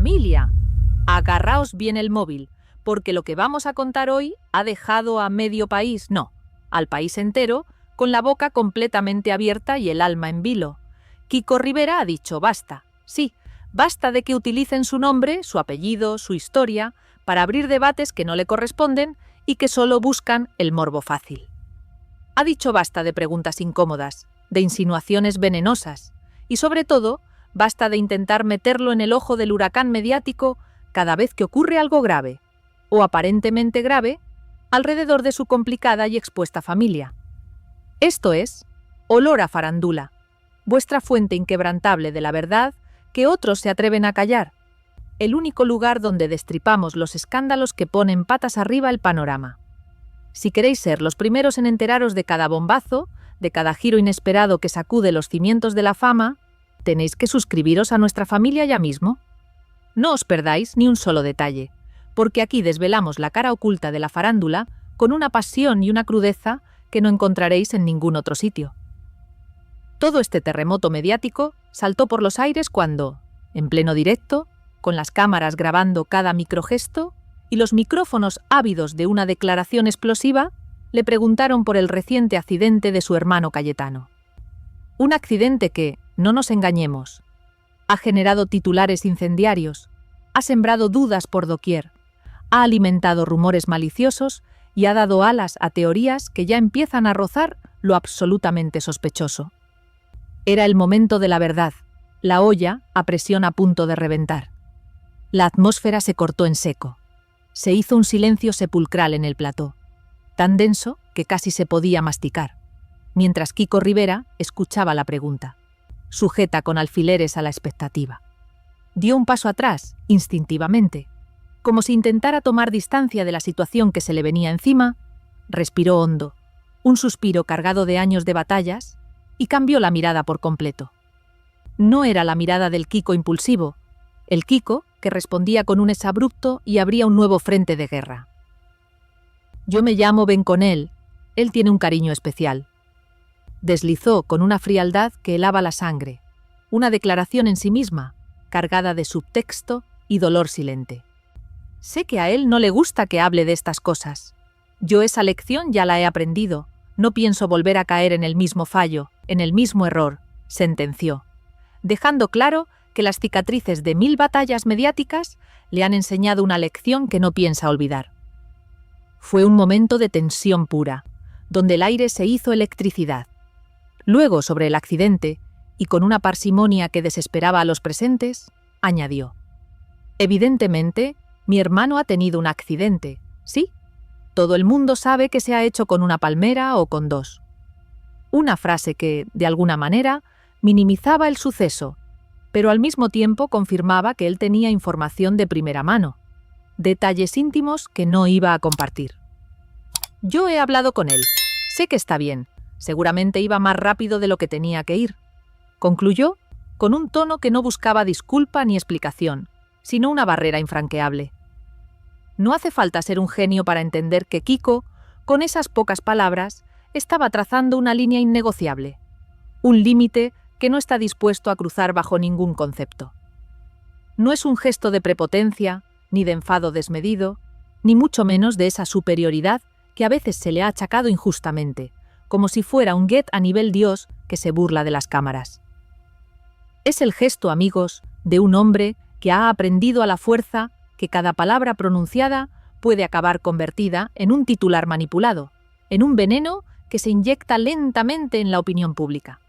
Familia, agarraos bien el móvil, porque lo que vamos a contar hoy ha dejado a medio país, no, al país entero, con la boca completamente abierta y el alma en vilo. Kiko Rivera ha dicho basta. Sí, basta de que utilicen su nombre, su apellido, su historia, para abrir debates que no le corresponden y que solo buscan el morbo fácil. Ha dicho basta de preguntas incómodas, de insinuaciones venenosas y, sobre todo, basta de intentar meterlo en el ojo del huracán mediático cada vez que ocurre algo grave, o aparentemente grave, alrededor de su complicada y expuesta familia. Esto es Olor a Farándula, vuestra fuente inquebrantable de la verdad que otros se atreven a callar, el único lugar donde destripamos los escándalos que ponen patas arriba el panorama. Si queréis ser los primeros en enteraros de cada bombazo, de cada giro inesperado que sacude los cimientos de la fama, tenéis que suscribiros a nuestra familia ya mismo. No os perdáis ni un solo detalle, porque aquí desvelamos la cara oculta de la farándula con una pasión y una crudeza que no encontraréis en ningún otro sitio. Todo este terremoto mediático saltó por los aires cuando, en pleno directo, con las cámaras grabando cada microgesto y los micrófonos ávidos de una declaración explosiva, le preguntaron por el reciente accidente de su hermano Cayetano. Un accidente que, no nos engañemos, ha generado titulares incendiarios, ha sembrado dudas por doquier, ha alimentado rumores maliciosos y ha dado alas a teorías que ya empiezan a rozar lo absolutamente sospechoso. Era el momento de la verdad, la olla a presión a punto de reventar. La atmósfera se cortó en seco. Se hizo un silencio sepulcral en el plató, tan denso que casi se podía masticar, mientras Kiko Rivera escuchaba la pregunta, sujeta con alfileres a la expectativa. Dio un paso atrás, instintivamente, como si intentara tomar distancia de la situación que se le venía encima, respiró hondo, un suspiro cargado de años de batallas, y cambió la mirada por completo. No era la mirada del Kiko impulsivo, el Kiko que respondía con un exabrupto y abría un nuevo frente de guerra. Yo me llamo Benconel, él tiene un cariño especial. Deslizó con una frialdad que helaba la sangre, una declaración en sí misma, cargada de subtexto y dolor silente. Sé que a él no le gusta que hable de estas cosas. Yo esa lección ya la he aprendido, no pienso volver a caer en el mismo fallo, en el mismo error, sentenció, dejando claro que las cicatrices de 1000 batallas mediáticas le han enseñado una lección que no piensa olvidar. Fue un momento de tensión pura, donde el aire se hizo electricidad. Luego, sobre el accidente, y con una parsimonia que desesperaba a los presentes, añadió: evidentemente, mi hermano ha tenido un accidente, ¿sí? Todo el mundo sabe que se ha hecho con una palmera o con 2. Una frase que, de alguna manera, minimizaba el suceso, pero al mismo tiempo confirmaba que él tenía información de primera mano, detalles íntimos que no iba a compartir. Yo he hablado con él, sé que está bien, seguramente iba más rápido de lo que tenía que ir, concluyó con un tono que no buscaba disculpa ni explicación, sino una barrera infranqueable. No hace falta ser un genio para entender que Kiko, con esas pocas palabras, estaba trazando una línea innegociable, un límite que no está dispuesto a cruzar bajo ningún concepto. No es un gesto de prepotencia, ni de enfado desmedido, ni mucho menos de esa superioridad que a veces se le ha achacado injustamente, como si fuera un Goethe a nivel Dios que se burla de las cámaras. Es el gesto, amigos, de un hombre que ha aprendido a la fuerza que cada palabra pronunciada puede acabar convertida en un titular manipulado, en un veneno que se inyecta lentamente en la opinión pública.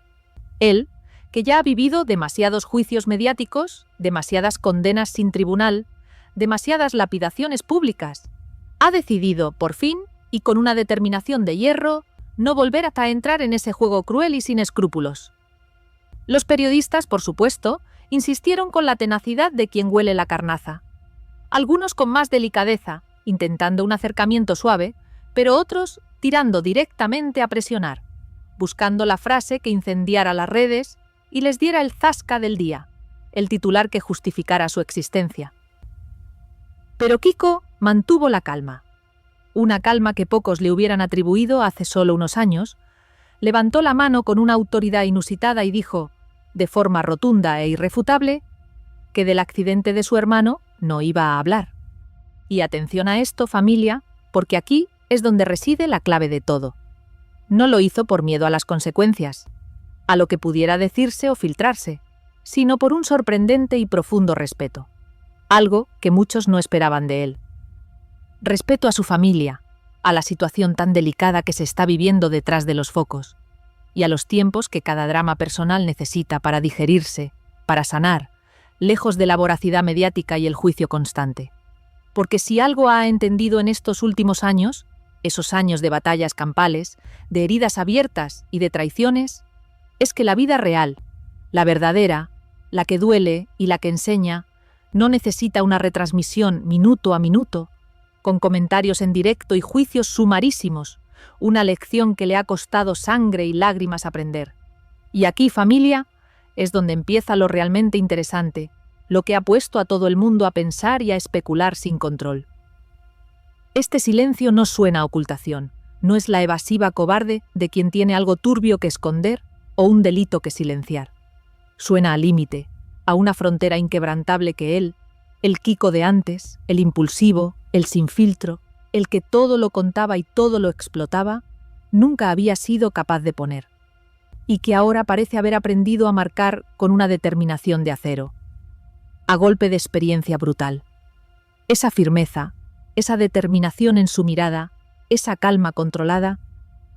Él, que ya ha vivido demasiados juicios mediáticos, demasiadas condenas sin tribunal, demasiadas lapidaciones públicas, ha decidido, por fin, y con una determinación de hierro, no volver a entrar en ese juego cruel y sin escrúpulos. Los periodistas, por supuesto, insistieron con la tenacidad de quien huele la carnaza. Algunos con más delicadeza, intentando un acercamiento suave, pero otros tirando directamente a presionar, buscando la frase que incendiara las redes y les diera el zasca del día, el titular que justificara su existencia. Pero Kiko mantuvo la calma, una calma que pocos le hubieran atribuido hace solo unos años, levantó la mano con una autoridad inusitada y dijo, de forma rotunda e irrefutable: que del accidente de su hermano no iba a hablar. Y atención a esto, familia, porque aquí es donde reside la clave de todo. No lo hizo por miedo a las consecuencias, a lo que pudiera decirse o filtrarse, sino por un sorprendente y profundo respeto, algo que muchos no esperaban de él. Respeto a su familia, a la situación tan delicada que se está viviendo detrás de los focos, y a los tiempos que cada drama personal necesita para digerirse, para sanar, lejos de la voracidad mediática y el juicio constante. Porque si algo ha entendido en estos últimos años, esos años de batallas campales, de heridas abiertas y de traiciones, es que la vida real, la verdadera, la que duele y la que enseña, no necesita una retransmisión minuto a minuto, con comentarios en directo y juicios sumarísimos, una lección que le ha costado sangre y lágrimas aprender. Y aquí, familia, es donde empieza lo realmente interesante, lo que ha puesto a todo el mundo a pensar y a especular sin control. Este silencio no suena a ocultación, no es la evasiva cobarde de quien tiene algo turbio que esconder o un delito que silenciar. Suena al límite, a una frontera inquebrantable que él, el Kiko de antes, el impulsivo, el sin filtro, el que todo lo contaba y todo lo explotaba, nunca había sido capaz de poner. Y que ahora parece haber aprendido a marcar con una determinación de acero, a golpe de experiencia brutal. Esa firmeza, esa determinación en su mirada, esa calma controlada,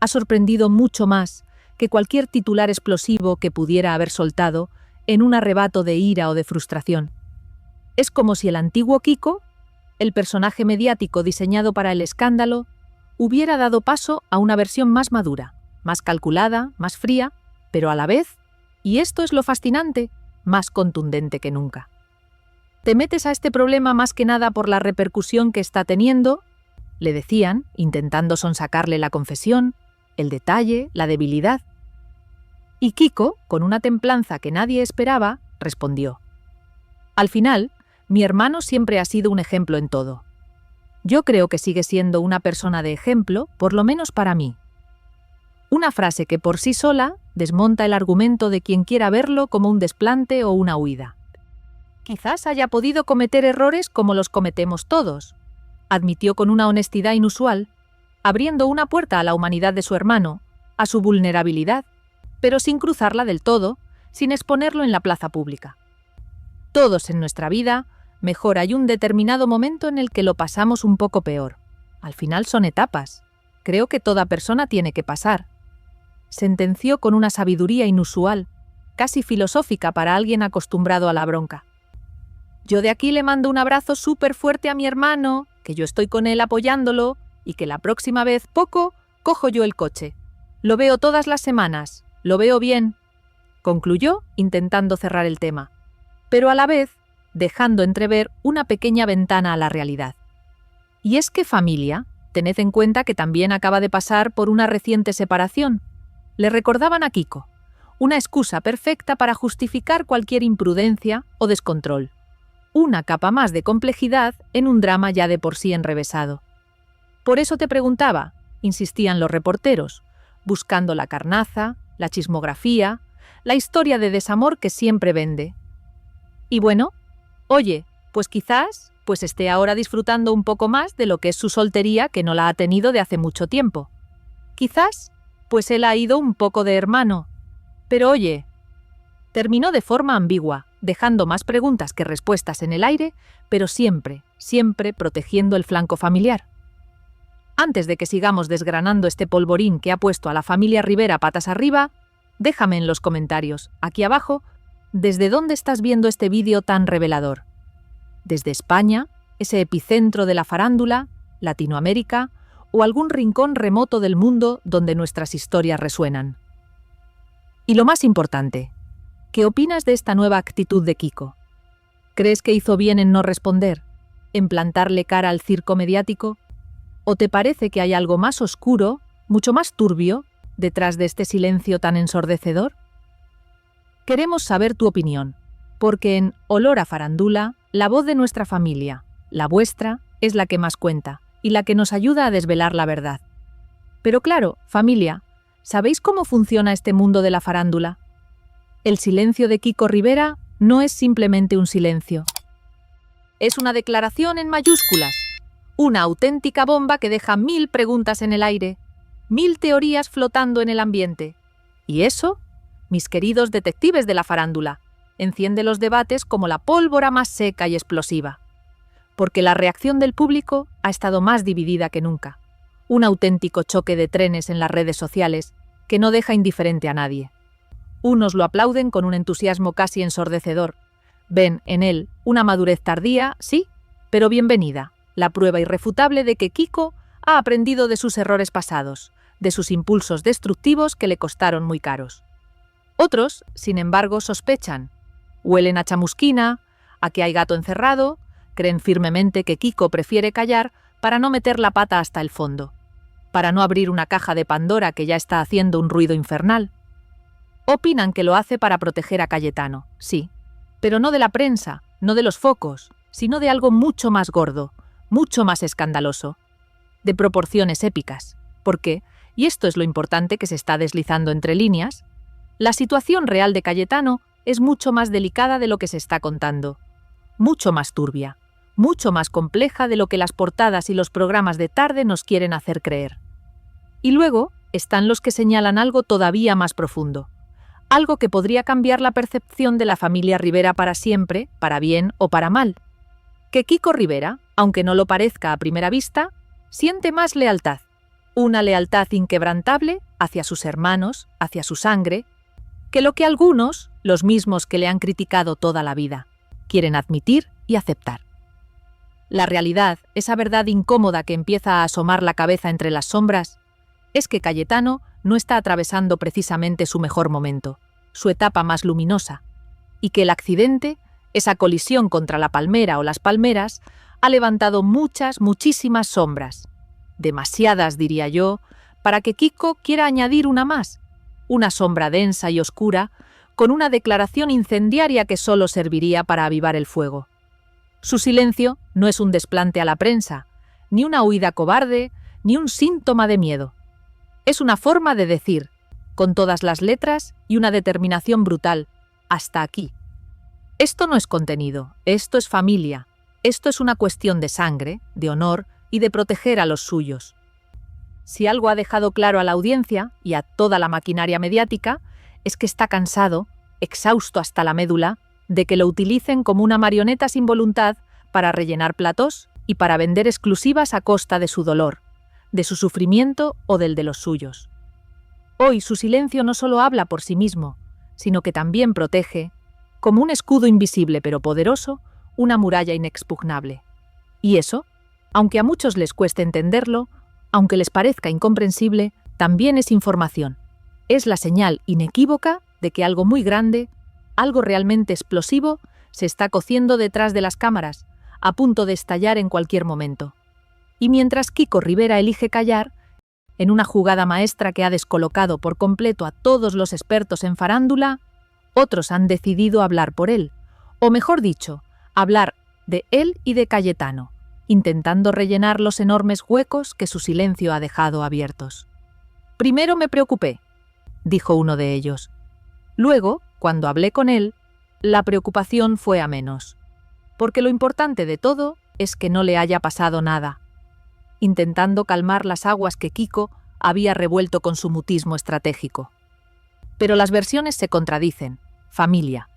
ha sorprendido mucho más que cualquier titular explosivo que pudiera haber soltado en un arrebato de ira o de frustración. Es como si el antiguo Kiko, el personaje mediático diseñado para el escándalo, hubiera dado paso a una versión más madura, más calculada, más fría, pero a la vez, y esto es lo fascinante, más contundente que nunca. ¿Te metes a este problema más que nada por la repercusión que está teniendo?, le decían, intentando sonsacarle la confesión, el detalle, la debilidad. Y Kiko, con una templanza que nadie esperaba, respondió: al final, mi hermano siempre ha sido un ejemplo en todo. Yo creo que sigue siendo una persona de ejemplo, por lo menos para mí. Una frase que por sí sola desmonta el argumento de quien quiera verlo como un desplante o una huida. Quizás haya podido cometer errores como los cometemos todos, admitió con una honestidad inusual, abriendo una puerta a la humanidad de su hermano, a su vulnerabilidad, pero sin cruzarla del todo, sin exponerlo en la plaza pública. Todos en nuestra vida, mejor hay un determinado momento en el que lo pasamos un poco peor. Al final son etapas. Creo que toda persona tiene que pasar. Sentenció con una sabiduría inusual, casi filosófica para alguien acostumbrado a la bronca. Yo de aquí le mando un abrazo súper fuerte a mi hermano, que yo estoy con él apoyándolo y que la próxima vez cojo yo el coche. Lo veo todas las semanas, lo veo bien, concluyó intentando cerrar el tema, pero a la vez dejando entrever una pequeña ventana a la realidad. Y es que, familia, tened en cuenta que también acaba de pasar por una reciente separación. Le recordaban a Kiko, una excusa perfecta para justificar cualquier imprudencia o descontrol. Una capa más de complejidad en un drama ya de por sí enrevesado. Por eso te preguntaba, insistían los reporteros, buscando la carnaza, la chismografía, la historia de desamor que siempre vende. Y bueno, oye, pues quizás esté ahora disfrutando un poco más de lo que es su soltería, que no la ha tenido de hace mucho tiempo. Quizás, él ha ido un poco de hermano. Pero oye, terminó de forma ambigua, dejando más preguntas que respuestas en el aire, pero siempre protegiendo el flanco familiar. Antes de que sigamos desgranando este polvorín que ha puesto a la familia Rivera patas arriba, déjame en los comentarios, aquí abajo, ¿desde dónde estás viendo este vídeo tan revelador? ¿Desde España, ese epicentro de la farándula, Latinoamérica o algún rincón remoto del mundo donde nuestras historias resuenan? Y lo más importante, ¿qué opinas de esta nueva actitud de Kiko? ¿Crees que hizo bien en no responder, en plantarle cara al circo mediático? ¿O te parece que hay algo más oscuro, mucho más turbio, detrás de este silencio tan ensordecedor? Queremos saber tu opinión, porque en Olor a Farándula, la voz de nuestra familia, la vuestra, es la que más cuenta y la que nos ayuda a desvelar la verdad. Pero claro, familia, ¿sabéis cómo funciona este mundo de la farándula? El silencio de Kiko Rivera no es simplemente un silencio. Es una declaración en mayúsculas, una auténtica bomba que deja 1000 preguntas en el aire, 1000 teorías flotando en el ambiente. Y eso, mis queridos detectives de la farándula, enciende los debates como la pólvora más seca y explosiva. Porque la reacción del público ha estado más dividida que nunca. Un auténtico choque de trenes en las redes sociales que no deja indiferente a nadie. Unos lo aplauden con un entusiasmo casi ensordecedor. Ven en él una madurez tardía, sí, pero bienvenida, la prueba irrefutable de que Kiko ha aprendido de sus errores pasados, de sus impulsos destructivos que le costaron muy caros. Otros, sin embargo, sospechan. Huelen a chamusquina, a que hay gato encerrado, creen firmemente que Kiko prefiere callar para no meter la pata hasta el fondo, para no abrir una caja de Pandora que ya está haciendo un ruido infernal. Opinan que lo hace para proteger a Cayetano, sí, pero no de la prensa, no de los focos, sino de algo mucho más gordo, mucho más escandaloso, de proporciones épicas, porque, y esto es lo importante que se está deslizando entre líneas, la situación real de Cayetano es mucho más delicada de lo que se está contando, mucho más turbia, mucho más compleja de lo que las portadas y los programas de tarde nos quieren hacer creer. Y luego están los que señalan algo todavía más profundo, algo que podría cambiar la percepción de la familia Rivera para siempre, para bien o para mal. Que Kiko Rivera, aunque no lo parezca a primera vista, siente más lealtad, una lealtad inquebrantable hacia sus hermanos, hacia su sangre, que lo que algunos, los mismos que le han criticado toda la vida, quieren admitir y aceptar. La realidad, esa verdad incómoda que empieza a asomar la cabeza entre las sombras, es que Cayetano no está atravesando precisamente su mejor momento, su etapa más luminosa, y que el accidente, esa colisión contra la palmera o las palmeras, ha levantado muchísimas sombras, demasiadas, diría yo, para que Kiko quiera añadir una más, una sombra densa y oscura, con una declaración incendiaria que solo serviría para avivar el fuego. Su silencio no es un desplante a la prensa, ni una huida cobarde, ni un síntoma de miedo. Es una forma de decir, con todas las letras y una determinación brutal, hasta aquí. Esto no es contenido, esto es familia, esto es una cuestión de sangre, de honor y de proteger a los suyos. Si algo ha dejado claro a la audiencia y a toda la maquinaria mediática, es que está cansado, exhausto hasta la médula, de que lo utilicen como una marioneta sin voluntad para rellenar platós y para vender exclusivas a costa de su dolor, de su sufrimiento o del de los suyos. Hoy su silencio no solo habla por sí mismo, sino que también protege, como un escudo invisible pero poderoso, una muralla inexpugnable. Y eso, aunque a muchos les cueste entenderlo, aunque les parezca incomprensible, también es información. Es la señal inequívoca de que algo muy grande, algo realmente explosivo, se está cociendo detrás de las cámaras, a punto de estallar en cualquier momento. Y mientras Kiko Rivera elige callar, en una jugada maestra que ha descolocado por completo a todos los expertos en farándula, otros han decidido hablar por él, o mejor dicho, hablar de él y de Cayetano, intentando rellenar los enormes huecos que su silencio ha dejado abiertos. Primero me preocupé, dijo uno de ellos. Luego, cuando hablé con él, la preocupación fue a menos, porque lo importante de todo es que no le haya pasado nada, intentando calmar las aguas que Kiko había revuelto con su mutismo estratégico. Pero las versiones se contradicen, familia.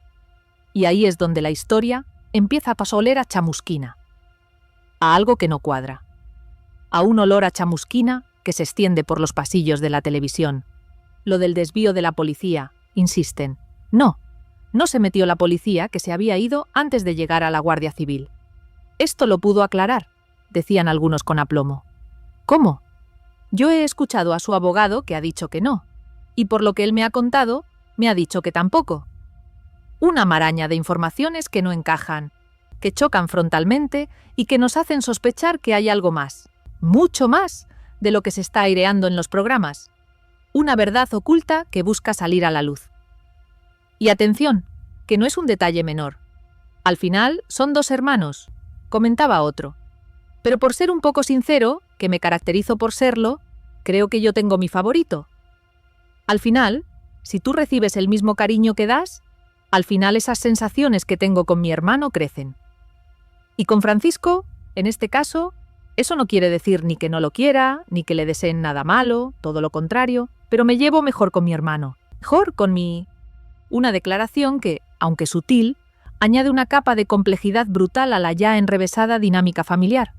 Y ahí es donde la historia empieza a oler a chamusquina, a algo que no cuadra, a un olor a chamusquina que se extiende por los pasillos de la televisión. Lo del desvío de la policía, insisten. No se metió la policía, que se había ido antes de llegar a la Guardia Civil. Esto lo pudo aclarar, decían algunos con aplomo. ¿Cómo? Yo he escuchado a su abogado que ha dicho que no, y por lo que él me ha contado, me ha dicho que tampoco. Una maraña de informaciones que no encajan, que chocan frontalmente y que nos hacen sospechar que hay algo más, mucho más, de lo que se está aireando en los programas. Una verdad oculta que busca salir a la luz. Y atención, que no es un detalle menor. Al final son 2 hermanos, comentaba otro. Pero por ser un poco sincero, que me caracterizo por serlo, creo que yo tengo mi favorito. Al final, si tú recibes el mismo cariño que das, Al final esas sensaciones que tengo con mi hermano crecen. Y con Francisco, en este caso, eso no quiere decir ni que no lo quiera, ni que le deseen nada malo, todo lo contrario, pero me llevo mejor con mi hermano, mejor con mi... Una declaración que, aunque sutil, añade una capa de complejidad brutal a la ya enrevesada dinámica familiar.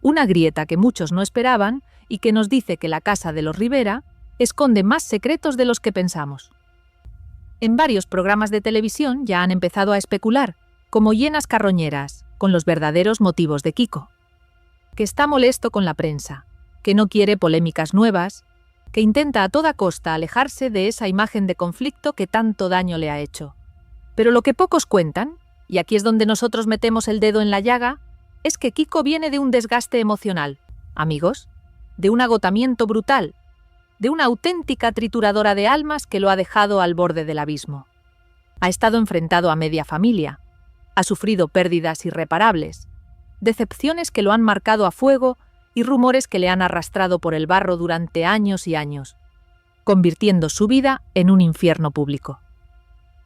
Una grieta que muchos no esperaban y que nos dice que la casa de los Rivera esconde más secretos de los que pensamos. En varios programas de televisión ya han empezado a especular, como hienas carroñeras, con los verdaderos motivos de Kiko. Que está molesto con la prensa, que no quiere polémicas nuevas, que intenta a toda costa alejarse de esa imagen de conflicto que tanto daño le ha hecho. Pero lo que pocos cuentan, y aquí es donde nosotros metemos el dedo en la llaga, es que Kiko viene de un desgaste emocional, amigos, de un agotamiento brutal, de una auténtica trituradora de almas que lo ha dejado al borde del abismo. Ha estado enfrentado a media familia, ha sufrido pérdidas irreparables, decepciones que lo han marcado a fuego y rumores que le han arrastrado por el barro durante años y años, convirtiendo su vida en un infierno público.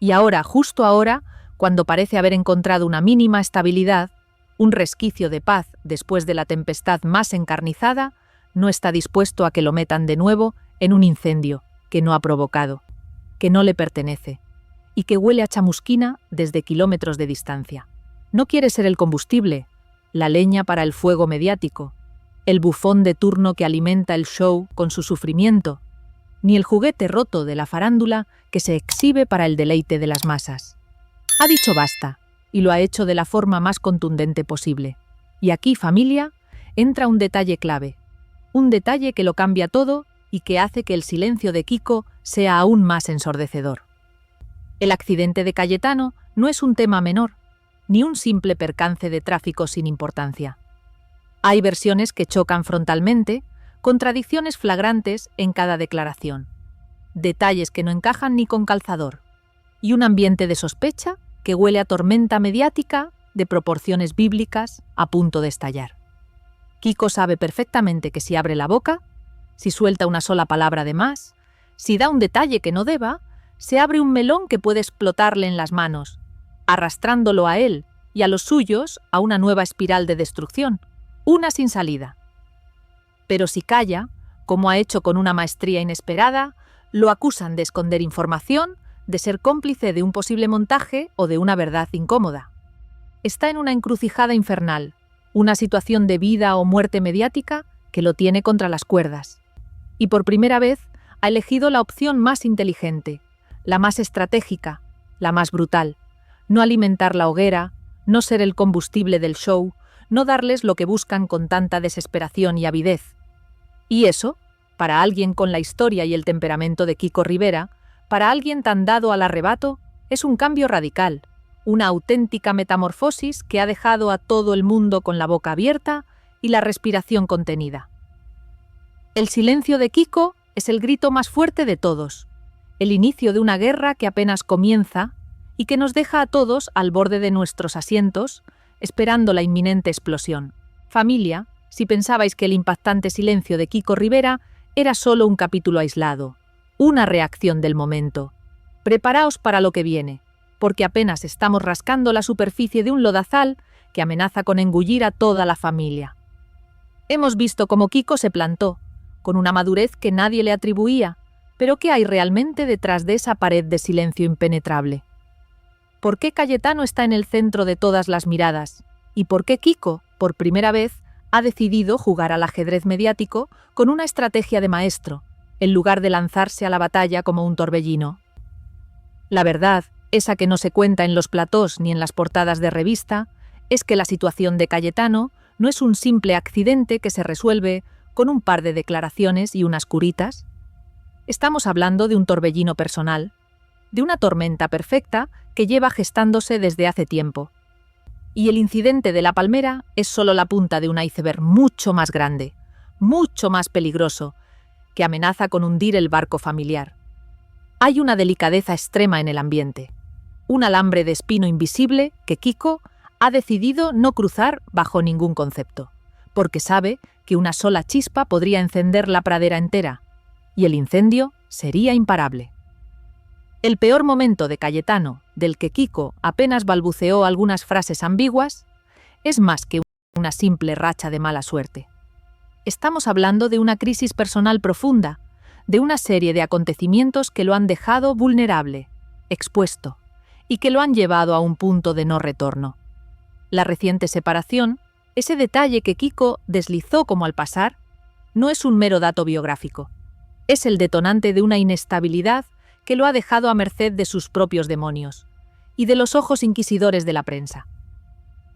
Y ahora, justo ahora, cuando parece haber encontrado una mínima estabilidad, un resquicio de paz después de la tempestad más encarnizada, no está dispuesto a que lo metan de nuevo en un incendio que no ha provocado, que no le pertenece y que huele a chamusquina desde kilómetros de distancia. No quiere ser el combustible, la leña para el fuego mediático, el bufón de turno que alimenta el show con su sufrimiento, ni el juguete roto de la farándula que se exhibe para el deleite de las masas. Ha dicho basta, y lo ha hecho de la forma más contundente posible. Y aquí, familia, entra un detalle clave. Un detalle que lo cambia todo y que hace que el silencio de Kiko sea aún más ensordecedor. El accidente de Cayetano no es un tema menor, ni un simple percance de tráfico sin importancia. Hay versiones que chocan frontalmente, contradicciones flagrantes en cada declaración, detalles que no encajan ni con calzador, y un ambiente de sospecha que huele a tormenta mediática de proporciones bíblicas a punto de estallar. Kiko sabe perfectamente que si abre la boca, si suelta una sola palabra de más, si da un detalle que no deba, se abre un melón que puede explotarle en las manos, arrastrándolo a él y a los suyos a una nueva espiral de destrucción, una sin salida. Pero si calla, como ha hecho con una maestría inesperada, lo acusan de esconder información, de ser cómplice de un posible montaje o de una verdad incómoda. Está en una encrucijada infernal, una situación de vida o muerte mediática que lo tiene contra las cuerdas. Y por primera vez ha elegido la opción más inteligente, la más estratégica, la más brutal. No alimentar la hoguera, no ser el combustible del show, no darles lo que buscan con tanta desesperación y avidez. Y eso, para alguien con la historia y el temperamento de Kiko Rivera, para alguien tan dado al arrebato, es un cambio radical, una auténtica metamorfosis que ha dejado a todo el mundo con la boca abierta y la respiración contenida. El silencio de Kiko es el grito más fuerte de todos, el inicio de una guerra que apenas comienza y que nos deja a todos al borde de nuestros asientos, esperando la inminente explosión. Familia, si pensabais que el impactante silencio de Kiko Rivera era solo un capítulo aislado, una reacción del momento, preparaos para lo que viene, porque apenas estamos rascando la superficie de un lodazal que amenaza con engullir a toda la familia. Hemos visto cómo Kiko se plantó, con una madurez que nadie le atribuía, pero ¿qué hay realmente detrás de esa pared de silencio impenetrable? ¿Por qué Cayetano está en el centro de todas las miradas? ¿Y por qué Kiko, por primera vez, ha decidido jugar al ajedrez mediático con una estrategia de maestro, en lugar de lanzarse a la batalla como un torbellino? La verdad, esa que no se cuenta en los platós ni en las portadas de revista, es que la situación de Cayetano no es un simple accidente que se resuelve con un par de declaraciones y unas curitas. Estamos hablando de un torbellino personal, de una tormenta perfecta que lleva gestándose desde hace tiempo. Y el incidente de La Palmera es solo la punta de un iceberg mucho más grande, mucho más peligroso, que amenaza con hundir el barco familiar. Hay una delicadeza extrema en el ambiente, un alambre de espino invisible que Kiko ha decidido no cruzar bajo ningún concepto, porque sabe que una sola chispa podría encender la pradera entera, y el incendio sería imparable. El peor momento de Cayetano, del que Kiko apenas balbuceó algunas frases ambiguas, es más que una simple racha de mala suerte. Estamos hablando de una crisis personal profunda, de una serie de acontecimientos que lo han dejado vulnerable, expuesto, y que lo han llevado a un punto de no retorno. La reciente separación, ese detalle que Kiko deslizó como al pasar, no es un mero dato biográfico. Es el detonante de una inestabilidad que lo ha dejado a merced de sus propios demonios y de los ojos inquisidores de la prensa.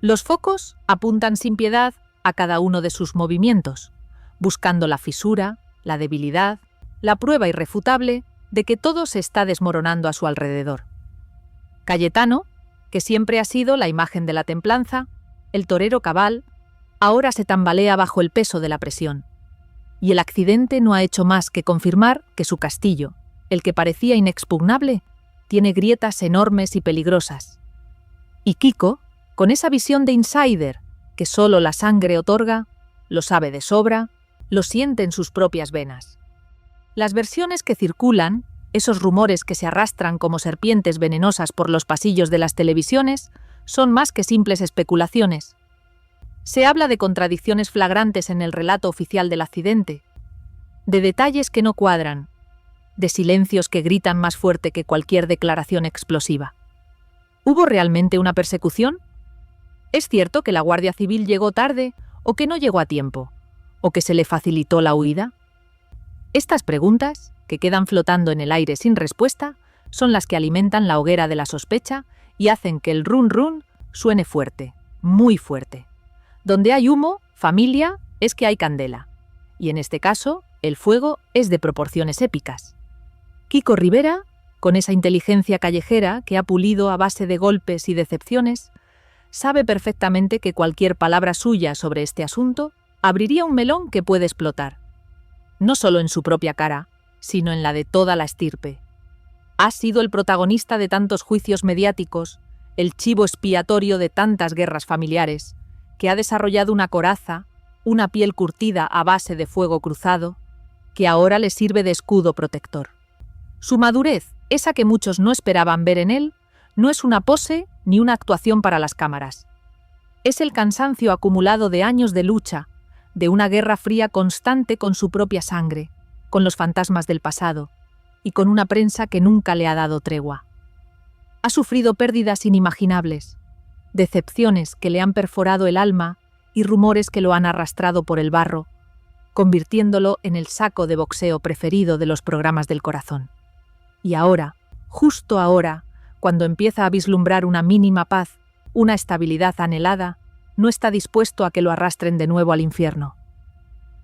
Los focos apuntan sin piedad a cada uno de sus movimientos, buscando la fisura, la debilidad, la prueba irrefutable de que todo se está desmoronando a su alrededor. Cayetano, que siempre ha sido la imagen de la templanza, el torero cabal, ahora se tambalea bajo el peso de la presión. Y el accidente no ha hecho más que confirmar que su castillo, el que parecía inexpugnable, tiene grietas enormes y peligrosas. Y Kiko, con esa visión de insider que solo la sangre otorga, lo sabe de sobra, lo siente en sus propias venas. Las versiones que circulan, esos rumores que se arrastran como serpientes venenosas por los pasillos de las televisiones, son más que simples especulaciones. Se habla de contradicciones flagrantes en el relato oficial del accidente, de detalles que no cuadran, de silencios que gritan más fuerte que cualquier declaración explosiva. ¿Hubo realmente una persecución? ¿Es cierto que la Guardia Civil llegó tarde o que no llegó a tiempo? ¿O que se le facilitó la huida? Estas preguntas, que quedan flotando en el aire sin respuesta, son las que alimentan la hoguera de la sospecha y hacen que el run run suene fuerte, muy fuerte. Donde hay humo, familia, es que hay candela. Y en este caso, el fuego es de proporciones épicas. Kiko Rivera, con esa inteligencia callejera que ha pulido a base de golpes y decepciones, sabe perfectamente que cualquier palabra suya sobre este asunto abriría un melón que puede explotar. No solo en su propia cara, sino en la de toda la estirpe. Ha sido el protagonista de tantos juicios mediáticos, el chivo expiatorio de tantas guerras familiares, que ha desarrollado una coraza, una piel curtida a base de fuego cruzado, que ahora le sirve de escudo protector. Su madurez, esa que muchos no esperaban ver en él, no es una pose ni una actuación para las cámaras. Es el cansancio acumulado de años de lucha, de una guerra fría constante con su propia sangre, con los fantasmas del pasado, y con una prensa que nunca le ha dado tregua. Ha sufrido pérdidas inimaginables, decepciones que le han perforado el alma y rumores que lo han arrastrado por el barro, convirtiéndolo en el saco de boxeo preferido de los programas del corazón. Y ahora, justo ahora, cuando empieza a vislumbrar una mínima paz, una estabilidad anhelada, no está dispuesto a que lo arrastren de nuevo al infierno.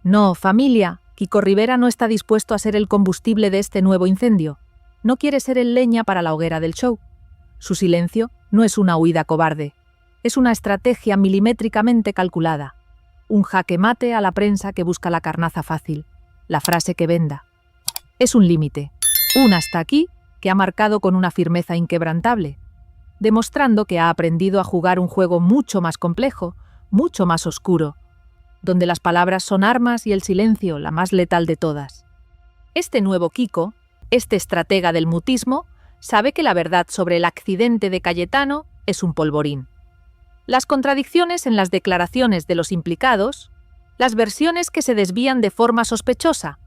No, familia, Kiko Rivera no está dispuesto a ser el combustible de este nuevo incendio. No quiere ser el leña para la hoguera del show. Su silencio no es una huida cobarde. Es una estrategia milimétricamente calculada. Un jaque mate a la prensa que busca la carnaza fácil, la frase que venda. Es un límite, un hasta aquí que ha marcado con una firmeza inquebrantable, demostrando que ha aprendido a jugar un juego mucho más complejo, mucho más oscuro, donde las palabras son armas y el silencio la más letal de todas. Este nuevo Kiko, este estratega del mutismo, sabe que la verdad sobre el accidente de Cayetano es un polvorín. Las contradicciones en las declaraciones de los implicados, las versiones que se desvían de forma sospechosa,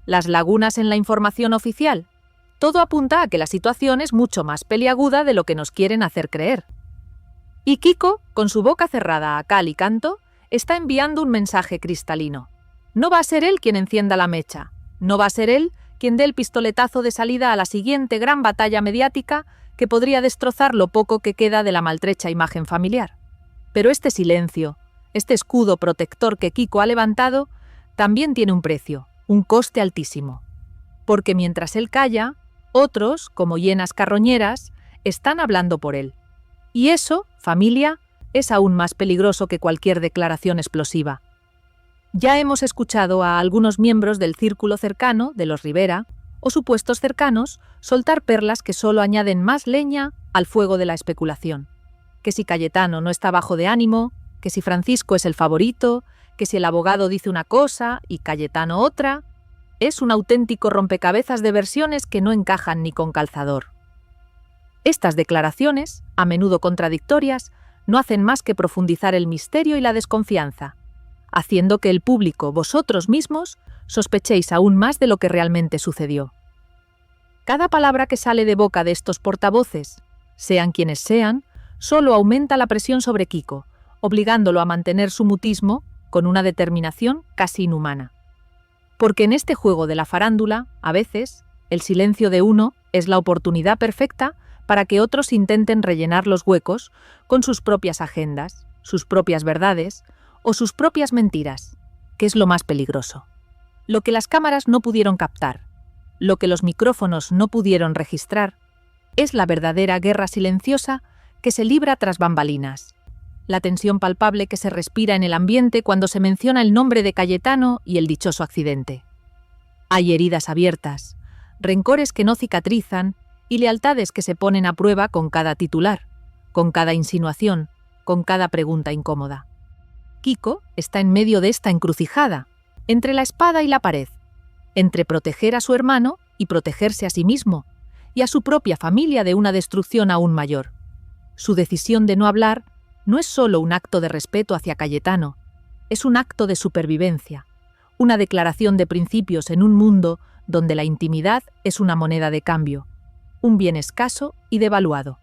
las lagunas en la información oficial, todo apunta a que la situación es mucho más peliaguda de lo que nos quieren hacer creer. Y Kiko, con su boca cerrada a cal y canto, está enviando un mensaje cristalino. No va a ser él quien encienda la mecha, no va a ser él quien dé el pistoletazo de salida a la siguiente gran batalla mediática que podría destrozar lo poco que queda de la maltrecha imagen familiar. Pero este silencio, este escudo protector que Kiko ha levantado, también tiene un precio, un coste altísimo. Porque mientras él calla, otros, como hienas carroñeras, están hablando por él. Y eso, familia, es aún más peligroso que cualquier declaración explosiva. Ya hemos escuchado a algunos miembros del círculo cercano de los Rivera, o supuestos cercanos, soltar perlas que solo añaden más leña al fuego de la especulación. Que si Cayetano no está bajo de ánimo, que si Francisco es el favorito, que si el abogado dice una cosa y Cayetano otra. Es un auténtico rompecabezas de versiones que no encajan ni con calzador. Estas declaraciones, a menudo contradictorias, no hacen más que profundizar el misterio y la desconfianza, haciendo que el público, vosotros mismos, sospechéis aún más de lo que realmente sucedió. Cada palabra que sale de boca de estos portavoces, sean quienes sean, solo aumenta la presión sobre Kiko, obligándolo a mantener su mutismo con una determinación casi inhumana. Porque en este juego de la farándula, a veces, el silencio de uno es la oportunidad perfecta para que otros intenten rellenar los huecos con sus propias agendas, sus propias verdades o sus propias mentiras, que es lo más peligroso. Lo que las cámaras no pudieron captar, lo que los micrófonos no pudieron registrar, es la verdadera guerra silenciosa que se libra tras bambalinas. La tensión palpable que se respira en el ambiente cuando se menciona el nombre de Cayetano y el dichoso accidente. Hay heridas abiertas, rencores que no cicatrizan y lealtades que se ponen a prueba con cada titular, con cada insinuación, con cada pregunta incómoda. Kiko está en medio de esta encrucijada, entre la espada y la pared, entre proteger a su hermano y protegerse a sí mismo, y a su propia familia de una destrucción aún mayor. Su decisión de no hablar no es solo un acto de respeto hacia Cayetano, es un acto de supervivencia, una declaración de principios en un mundo donde la intimidad es una moneda de cambio, un bien escaso y devaluado.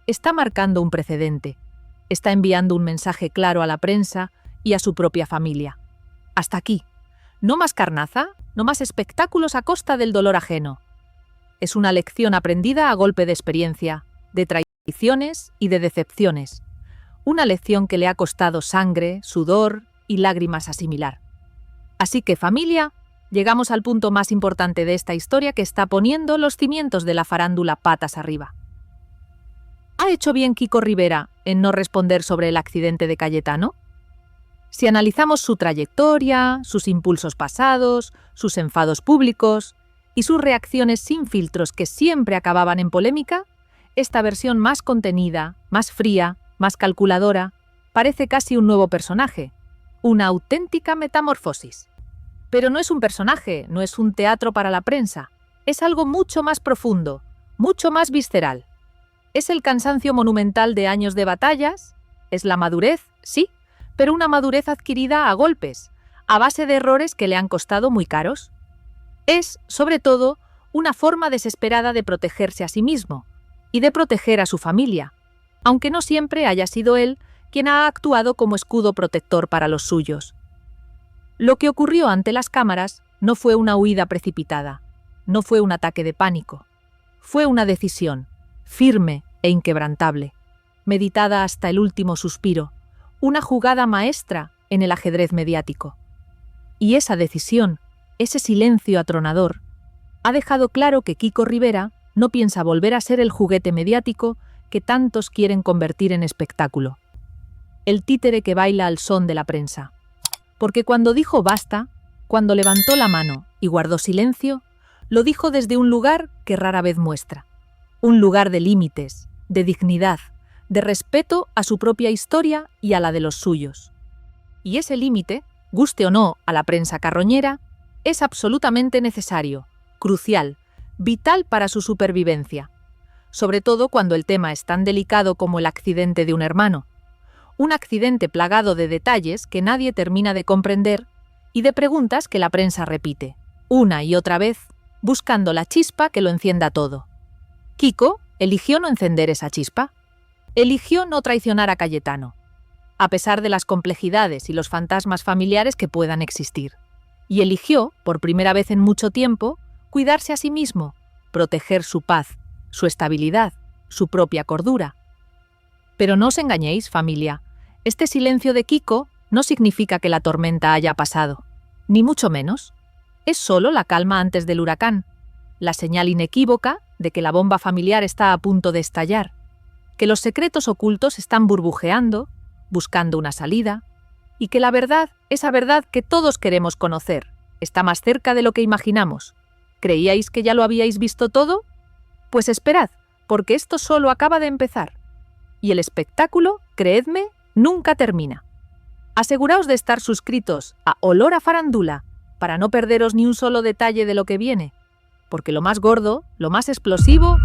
Está marcando un precedente, está enviando un mensaje claro a la prensa y a su propia familia. Hasta aquí. No más carnaza, no más espectáculos a costa del dolor ajeno. Es una lección aprendida a golpe de experiencia, de traiciones y de decepciones. Una lección que le ha costado sangre, sudor y lágrimas asimilar. Así que, familia, llegamos al punto más importante de esta historia que está poniendo los cimientos de la farándula patas arriba. ¿Ha hecho bien Kiko Rivera en no responder sobre el accidente de Cayetano? Si analizamos su trayectoria, sus impulsos pasados, sus enfados públicos y sus reacciones sin filtros que siempre acababan en polémica, esta versión más contenida, más fría, más calculadora, parece casi un nuevo personaje, una auténtica metamorfosis. Pero no es un personaje, no es un teatro para la prensa, es algo mucho más profundo, mucho más visceral. ¿Es el cansancio monumental de años de batallas? ¿Es la madurez? Sí, pero una madurez adquirida a golpes, a base de errores que le han costado muy caros. Es, sobre todo, una forma desesperada de protegerse a sí mismo y de proteger a su familia, aunque no siempre haya sido él quien ha actuado como escudo protector para los suyos. Lo que ocurrió ante las cámaras no fue una huida precipitada, no fue un ataque de pánico, fue una decisión, firme e inquebrantable, meditada hasta el último suspiro, una jugada maestra en el ajedrez mediático. Y esa decisión, ese silencio atronador, ha dejado claro que Kiko Rivera no piensa volver a ser el juguete mediático que tantos quieren convertir en espectáculo. El títere que baila al son de la prensa. Porque cuando dijo basta, cuando levantó la mano y guardó silencio, lo dijo desde un lugar que rara vez muestra. Un lugar de límites, de dignidad, de respeto a su propia historia y a la de los suyos. Y ese límite, guste o no a la prensa carroñera, es absolutamente necesario, crucial, vital para su supervivencia. Sobre todo cuando el tema es tan delicado como el accidente de un hermano. Un accidente plagado de detalles que nadie termina de comprender y de preguntas que la prensa repite, una y otra vez, buscando la chispa que lo encienda todo. Kiko eligió no encender esa chispa. Eligió no traicionar a Cayetano, a pesar de las complejidades y los fantasmas familiares que puedan existir. Y eligió, por primera vez en mucho tiempo, cuidarse a sí mismo, proteger su paz, su estabilidad, su propia cordura. Pero no os engañéis, familia. Este silencio de Kiko no significa que la tormenta haya pasado, ni mucho menos. Es solo la calma antes del huracán, la señal inequívoca de que la bomba familiar está a punto de estallar, que los secretos ocultos están burbujeando, buscando una salida, y que la verdad, esa verdad que todos queremos conocer, está más cerca de lo que imaginamos. ¿Creíais que ya lo habíais visto todo? Pues esperad, porque esto solo acaba de empezar. Y el espectáculo, creedme, nunca termina. Aseguraos de estar suscritos a Olor a Farándula para no perderos ni un solo detalle de lo que viene, porque lo más gordo, lo más explosivo,